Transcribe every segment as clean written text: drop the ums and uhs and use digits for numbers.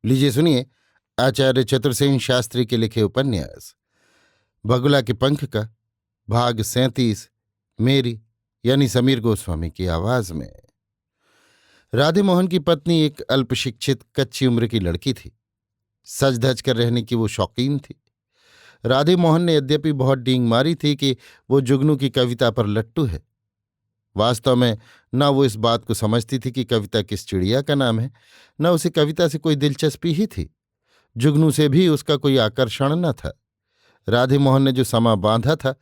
लीजिए सुनिए आचार्य चतुर्सेन शास्त्री के लिखे उपन्यास बगुला के पंख का भाग 37 मेरी यानी समीर गोस्वामी की आवाज में। राधे मोहन की पत्नी एक अल्पशिक्षित कच्ची उम्र की लड़की थी। सज धज कर रहने की वो शौकीन थी। राधे मोहन ने यद्यपि बहुत डींग मारी थी कि वो जुगनू की कविता पर लट्टू है। वास्तव में न वो इस बात को समझती थी कि कविता किस चिड़िया का नाम है, न उसे कविता से कोई दिलचस्पी ही थी। जुगनू से भी उसका कोई आकर्षण न था। राधे मोहन ने जो समा बांधा था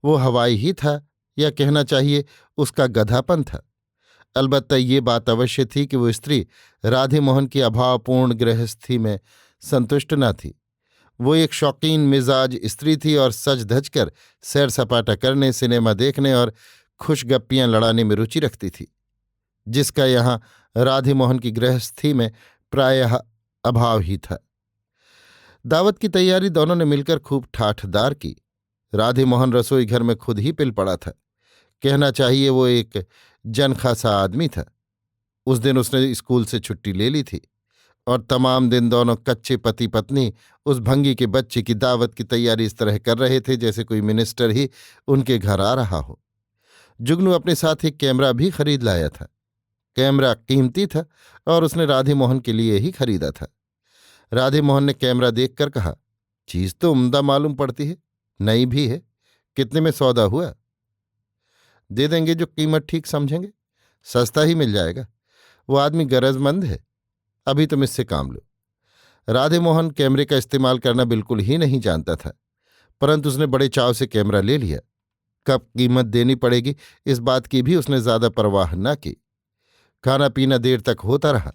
वो हवाई ही था, या कहना चाहिए उसका गधापन था। अलबत्ता ये बात अवश्य थी कि वो स्त्री राधे मोहन की अभावपूर्ण गृहस्थी में संतुष्ट न थी। वो एक शौकीन मिजाज स्त्री थी और सज धज कर सैर सपाटा करने, सिनेमा देखने और खुशगप्पियां लड़ाने में रुचि रखती थी, जिसका यहाँ राधे मोहन की गृहस्थी में प्रायः अभाव ही था। दावत की तैयारी दोनों ने मिलकर खूब ठाठदार की। राधे मोहन रसोई घर में खुद ही पिल पड़ा था। कहना चाहिए वो एक जनखा सा आदमी था। उस दिन उसने स्कूल से छुट्टी ले ली थी और तमाम दिन दोनों कच्चे पति पत्नी उस भंगी के बच्चे की दावत की तैयारी इस तरह कर रहे थे जैसे कोई मिनिस्टर ही उनके घर आ रहा हो। जुगनू अपने साथ एक कैमरा भी खरीद लाया था। कैमरा कीमती था और उसने राधे मोहन के लिए ही खरीदा था। राधे मोहन ने कैमरा देखकर कहा, चीज तो उम्दा मालूम पड़ती है, नई भी है। कितने में सौदा हुआ? दे देंगे जो कीमत ठीक समझेंगे। सस्ता ही मिल जाएगा। वो आदमी गरजमंद है, अभी तुम इससे काम लो। राधे मोहन कैमरे का इस्तेमाल करना बिल्कुल ही नहीं जानता था, परंतु उसने बड़े चाव से कैमरा ले लिया। कब कीमत देनी पड़ेगी इस बात की भी उसने ज्यादा परवाह न की। खाना पीना देर तक होता रहा।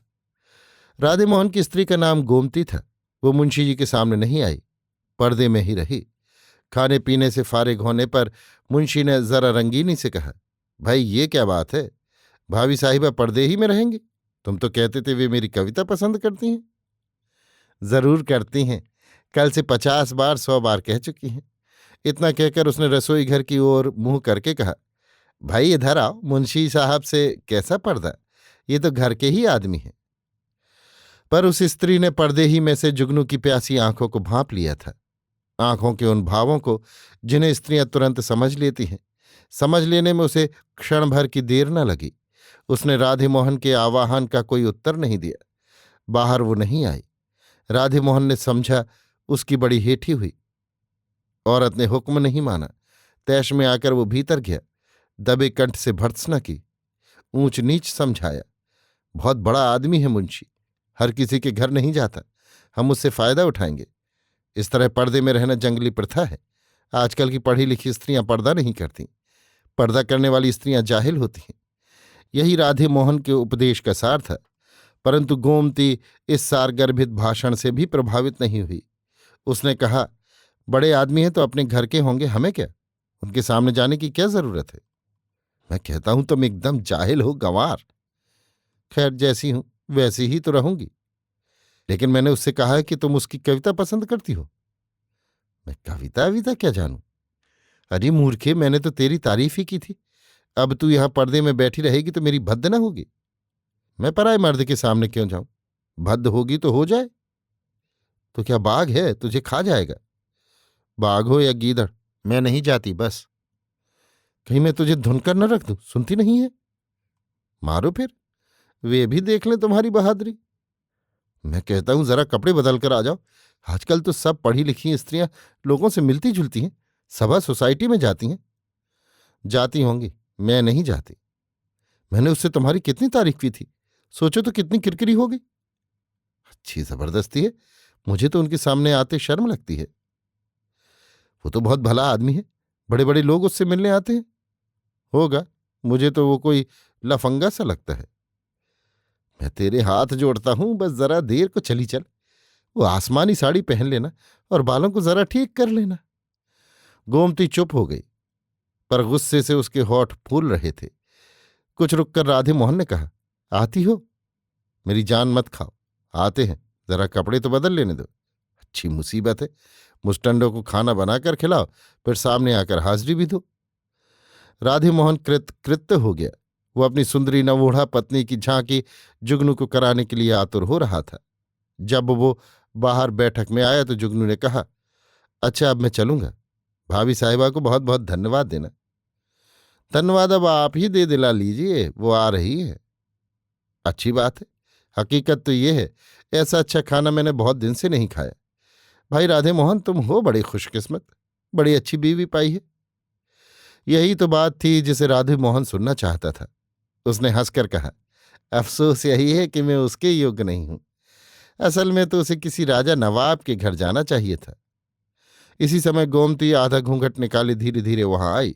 राधे मोहन की स्त्री का नाम गोमती था। वो मुंशी जी के सामने नहीं आई, पर्दे में ही रही। खाने पीने से फारिग होने पर मुंशी ने जरा रंगीनी से कहा, भाई ये क्या बात है, भाभी साहिबा पर्दे ही में रहेंगी? तुम तो कहते थे वे मेरी कविता पसंद करती हैं। जरूर करती हैं, कल से 50 बार 100 बार कह चुकी हैं। इतना कहकर उसने रसोई घर की ओर मुंह करके कहा, भाई इधर आओ, मुंशी साहब से कैसा पर्दा, ये तो घर के ही आदमी हैं। पर उस स्त्री ने पर्दे ही में से जुगनू की प्यासी आंखों को भांप लिया था। आंखों के उन भावों को जिन्हें स्त्रियां तुरंत समझ लेती हैं। समझ लेने में उसे क्षण भर की देर न लगी। उसने राधे मोहन के आवाहन का कोई उत्तर नहीं दिया। बाहर वो नहीं आई। राधे मोहन ने समझा उसकी बड़ी हेठी हुई। औरत ने हुक्म नहीं माना। तैश में आकर वो भीतर गया। दबे कंठ से भर्त्सना की, ऊंच नीच समझाया। बहुत बड़ा आदमी है मुंशी, हर किसी के घर नहीं जाता, हम उससे फायदा उठाएंगे। इस तरह पर्दे में रहना जंगली प्रथा है। आजकल की पढ़ी लिखी स्त्रियां पर्दा नहीं करती। पर्दा करने वाली स्त्रियां जाहिल होती हैं। यही राधे मोहन के उपदेश का सार था। परंतु गोमती इस सारगर्भित भाषण से भी प्रभावित नहीं हुई। उसने कहा, बड़े आदमी हैं तो अपने घर के होंगे, हमें क्या, उनके सामने जाने की क्या जरूरत है? मैं कहता हूं तुम एकदम जाहिल हो, गंवार। खैर जैसी हूं वैसी ही तो रहूंगी। लेकिन मैंने उससे कहा है कि तुम उसकी कविता पसंद करती हो। मैं कविता विता क्या जानूं? अरे मूर्खे, मैंने तो तेरी तारीफ ही की थी। अब तू यहां पर्दे में बैठी रहेगी तो मेरी भद्द न होगी। मैं पराए मर्द के सामने क्यों जाऊं? भद्द होगी तो हो जाए। तो क्या बाघ है, तुझे खा जाएगा? बाघ हो या गीदड़, मैं नहीं जाती बस। कहीं मैं तुझे धुनकर न रख दूं, सुनती नहीं है? मारो फिर, वे भी देख लें तुम्हारी बहादुरी। मैं कहता हूं जरा कपड़े बदल कर आ जाओ। आजकल तो सब पढ़ी लिखी स्त्रियां लोगों से मिलती जुलती हैं, सभा सोसाइटी में जाती हैं। जाती होंगी, मैं नहीं जाती। मैंने उससे तुम्हारी कितनी तारीफ की थी, सोचो तो कितनी किरकिरी हो गई। अच्छी जबरदस्ती है, मुझे तो उनके सामने आते शर्म लगती है। वो तो बहुत भला आदमी है, बड़े बड़े लोग उससे मिलने आते हैं। होगा, मुझे तो वो कोई लफंगा सा लगता है। मैं तेरे हाथ जोड़ता हूं, बस जरा देर को चली चल। वो आसमानी साड़ी पहन लेना और बालों को जरा ठीक कर लेना। गोमती चुप हो गई, पर गुस्से से उसके होठ फूल रहे थे। कुछ रुककर राधे मोहन ने कहा, आती हो? मेरी जान मत खाओ, आते हैं, जरा कपड़े तो बदल लेने दो। अच्छी मुसीबत है, मुस्टंडों को खाना बनाकर खिलाओ, फिर सामने आकर हाजिरी भी दो। राधे मोहन कृत्य हो गया। वो अपनी सुंदरी नवोढ़ा पत्नी की झांकी जुगनू को कराने के लिए आतुर हो रहा था। जब वो बाहर बैठक में आया तो जुगनू ने कहा, अच्छा अब मैं चलूंगा। भाभी साहिबा को बहुत बहुत धन्यवाद देना। धन्यवाद अब आप ही दे दिला लीजिए, वो आ रही है। अच्छी बात है। हकीकत तो ये है, ऐसा अच्छा खाना मैंने बहुत दिन से नहीं खाया। भाई राधे मोहन, तुम हो बड़ी खुशकिस्मत, बड़ी अच्छी बीवी पाई है। यही तो बात थी जिसे राधे मोहन सुनना चाहता था। उसने हंसकर कहा, अफसोस यही है कि मैं उसके योग्य नहीं हूं। असल में तो उसे किसी राजा नवाब के घर जाना चाहिए था। इसी समय गोमती आधा घूंघट निकाले धीरे धीरे वहां आई।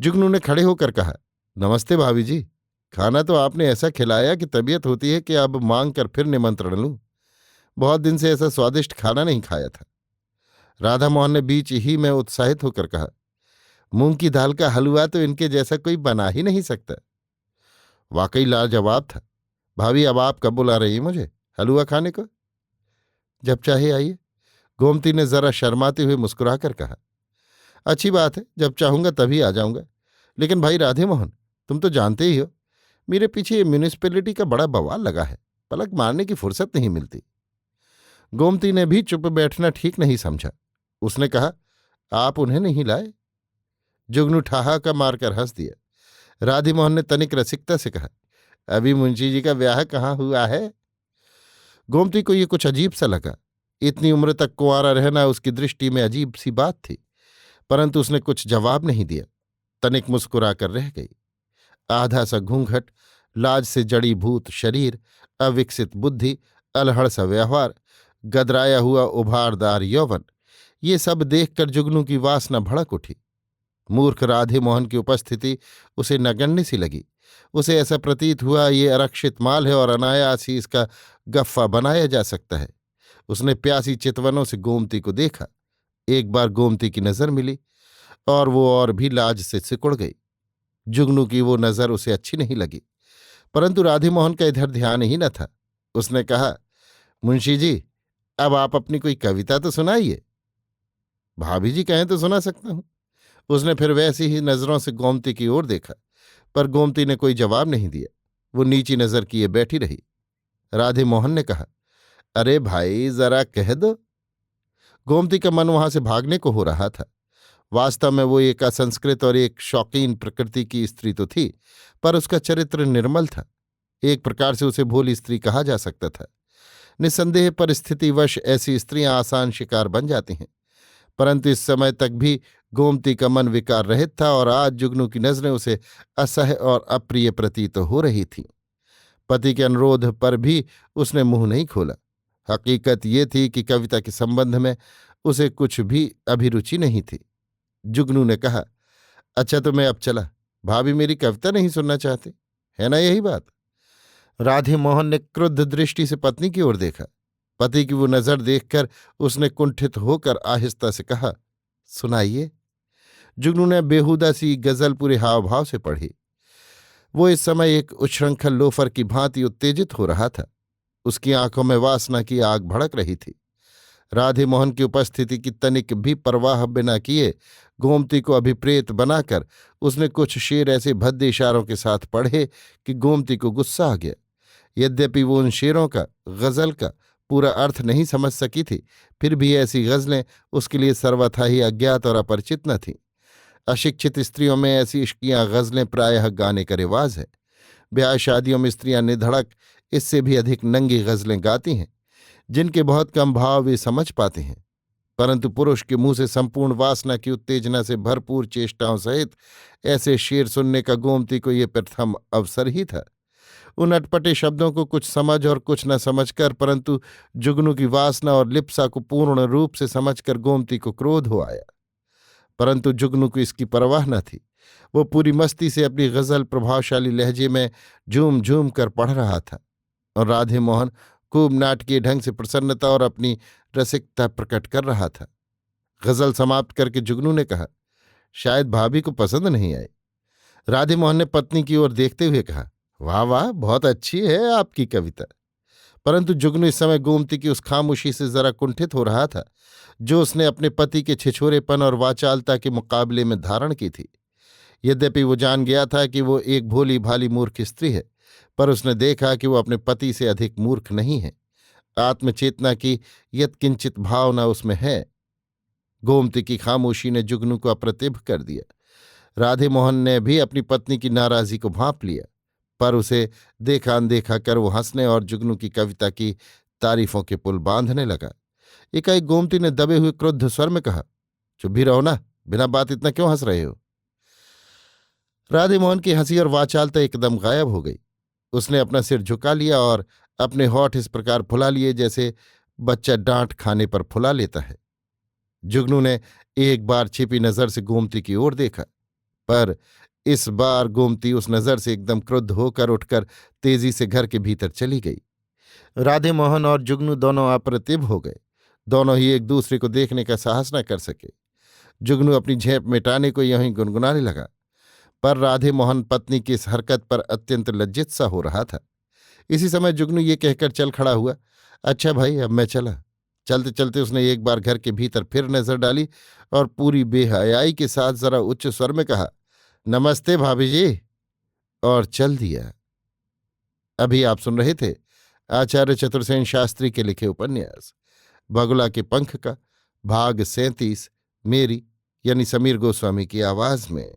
जुगनू ने खड़े होकर कहा, नमस्ते भाभी जी। खाना तो आपने ऐसा खिलाया कि तबीयत होती है कि अब मांग कर फिर निमंत्रण लूं। बहुत दिन से ऐसा स्वादिष्ट खाना नहीं खाया था। राधा मोहन ने बीच ही में उत्साहित होकर कहा, मूंग की दाल का हलवा तो इनके जैसा कोई बना ही नहीं सकता। वाकई लाजवाब था। भाभी अब आप कब बुला रही हैं मुझे हलवा खाने को? जब चाहे आइए। गोमती ने जरा शर्माते हुए मुस्कुराकर कहा, अच्छी बात है, जब चाहूंगा तभी आ जाऊंगा। लेकिन भाई राधे मोहन, तुम तो जानते ही हो, मेरे पीछे म्यूनिसिपैलिटी का बड़ा बवाल लगा है। पलक मारने की फुर्सत नहीं मिलती। गोमती ने भी चुप बैठना ठीक नहीं समझा। उसने कहा, आप उन्हें नहीं लाए? जुगनू ठहाका मारकर हंस दिया। राधे मोहन ने तनिक रसिकता से कहा, अभी मुंशी जी का ब्याह कहाँ हुआ है? गोमती को ये कुछ अजीब सा लगा। इतनी उम्र तक कुंवारा रहना उसकी दृष्टि में अजीब सी बात थी, परंतु उसने कुछ जवाब नहीं दिया। तनिक मुस्कुराकर रह गई। आधा सा घूंघट, लाज से जड़ी भूत शरीर, अविकसित बुद्धि, अलहड़ सा व्यवहार, गदराया हुआ उभारदार यौवन, ये सब देखकर जुगनू की वासना भड़क उठी। मूर्ख राधे मोहन की उपस्थिति उसे नगण्य सी लगी। उसे ऐसा प्रतीत हुआ ये आरक्षित माल है और अनायास ही इसका गफ्फा बनाया जा सकता है। उसने प्यासी चितवनों से गोमती को देखा। एक बार गोमती की नजर मिली और वो और भी लाज से सिकुड़ गई। जुगनू की वो नजर उसे अच्छी नहीं लगी, परंतु राधे मोहन का इधर ध्यान ही न था। उसने कहा, मुंशी जी, अब आप अपनी कोई कविता तो सुनाइए। भाभी जी कहें तो सुना सकता हूं। उसने फिर वैसी ही नजरों से गोमती की ओर देखा, पर गोमती ने कोई जवाब नहीं दिया। वो नीची नजर किए बैठी रही। राधे मोहन ने कहा, अरे भाई जरा कह दो। गोमती का मन वहां से भागने को हो रहा था। वास्तव में वो एक असंस्कृत और एक शौकीन प्रकृति की स्त्री तो थी, पर उसका चरित्र निर्मल था। एक प्रकार से उसे भोली स्त्री कहा जा सकता था। निस्संदेह परिस्थितिवश ऐसी स्त्रियां आसान शिकार बन जाती हैं, परंतु इस समय तक भी गोमती का मन विकार रहित था और आज जुगनू की नजरें उसे असह्य और अप्रिय प्रतीत हो रही थीं। पति के अनुरोध पर भी उसने मुंह नहीं खोला। हकीकत ये थी कि कविता के संबंध में उसे कुछ भी अभिरुचि नहीं थी। जुगनू ने कहा, अच्छा तो मैं अब चला। भाभी मेरी कविता नहीं सुनना चाहते, है ना यही बात? राधे मोहन ने क्रुद्ध दृष्टि से पत्नी की ओर देखा। पति की वो नजर देखकर उसने कुंठित होकर आहिस्ता से कहा, सुनाइए। जुगनू ने बेहुदा सी गजल पूरे हाव भाव से पढ़ी। वो इस समय एक उच्छृंखल लोफर की भांति उत्तेजित हो रहा था। उसकी आंखों में वासना की आग भड़क रही थी। राधे मोहन की उपस्थिति की तनिक भी परवाह बिना किए गोमती को अभिप्रेत बनाकर उसने कुछ शेर ऐसे भद्दे इशारों के साथ पढ़े कि गोमती को गुस्सा आ गया। यद्यपि वो उन शेरों का, गजल का पूरा अर्थ नहीं समझ सकी थी, फिर भी ऐसी गजलें उसके लिए सर्वथा ही अज्ञात और अपरिचित न थीं। अशिक्षित स्त्रियों में ऐसी इश्कियां गजलें प्रायः गाने का रिवाज है। ब्याह शादियों में स्त्रियां निधड़क इससे भी अधिक नंगी गजलें गाती हैं, जिनके बहुत कम भाव वे समझ पाते हैं। परंतु पुरुष के मुंह से संपूर्ण वासना की उत्तेजना से भरपूर चेष्टाओं सहित ऐसे शेर सुनने का गोमती को ये प्रथम अवसर ही था। उन अटपटे शब्दों को कुछ समझ और कुछ न समझकर, परंतु जुगनू की वासना और लिप्सा को पूर्ण रूप से समझकर गोमती को क्रोध हो आया। परंतु जुगनू को इसकी परवाह न थी। वो पूरी मस्ती से अपनी गजल प्रभावशाली लहजे में झूम झूम कर पढ़ रहा था और राधे मोहन खूब नाटकीय ढंग से प्रसन्नता और अपनी रसिकता प्रकट कर रहा था। गजल समाप्त करके जुगनू ने कहा, शायद भाभी को पसंद नहीं आई। राधे मोहन ने पत्नी की ओर देखते हुए कहा, वाह वाह, बहुत अच्छी है आपकी कविता। परंतु जुगनू इस समय गोमती की उस खामोशी से जरा कुंठित हो रहा था जो उसने अपने पति के छिछोरेपन और वाचालता के मुकाबले में धारण की थी। यद्यपि वो जान गया था कि वो एक भोली भाली मूर्ख स्त्री है, पर उसने देखा कि वो अपने पति से अधिक मूर्ख नहीं है। आत्मचेतना की यत्किंचित भावना उसमें है। गोमती की खामोशी ने जुगनू को अप्रतिभ कर दिया। राधे मोहन ने भी अपनी पत्नी की नाराजगी को भांप लिया, पर उसे देखा अनदेखा कर वो हंसने और जुगनू की कविता की तारीफों के पुल बांधने लगा। एकाएक गोमती ने दबे हुए क्रुद्ध स्वर में कहा, चुप भी रहो ना, बिना बात इतना क्यों हंस रहे हो? राधे मोहन की हंसी और वाचालता एकदम गायब हो गई। उसने अपना सिर झुका लिया और अपने होठ इस प्रकार फुला लिए जैसे बच्चा डांट खाने पर फुला लेता है। जुगनू ने एक बार छिपी नजर से गोमती की ओर देखा, पर इस बार गोमती उस नजर से एकदम क्रुद्ध होकर उठकर तेजी से घर के भीतर चली गई। राधे मोहन और जुगनू दोनों अप्रतिभ हो गए। दोनों ही एक दूसरे को देखने का साहस न कर सके। जुगनू अपनी झेप मिटाने को यहीं गुनगुनाने लगा, पर राधे मोहन पत्नी की इस हरकत पर अत्यंत लज्जित सा हो रहा था। इसी समय जुगनू ये कहकर चल खड़ा हुआ, अच्छा भाई, अब मैं चला। चलते चलते उसने एक बार घर के भीतर फिर नजर डाली और पूरी बेहयाई के साथ जरा उच्च स्वर में कहा, नमस्ते भाभी जी, और चल दिया। अभी आप सुन रहे थे आचार्य चतुर्सेन शास्त्री के लिखे उपन्यास बगुला के पंख का भाग 37, मेरी यानी समीर गोस्वामी की आवाज में।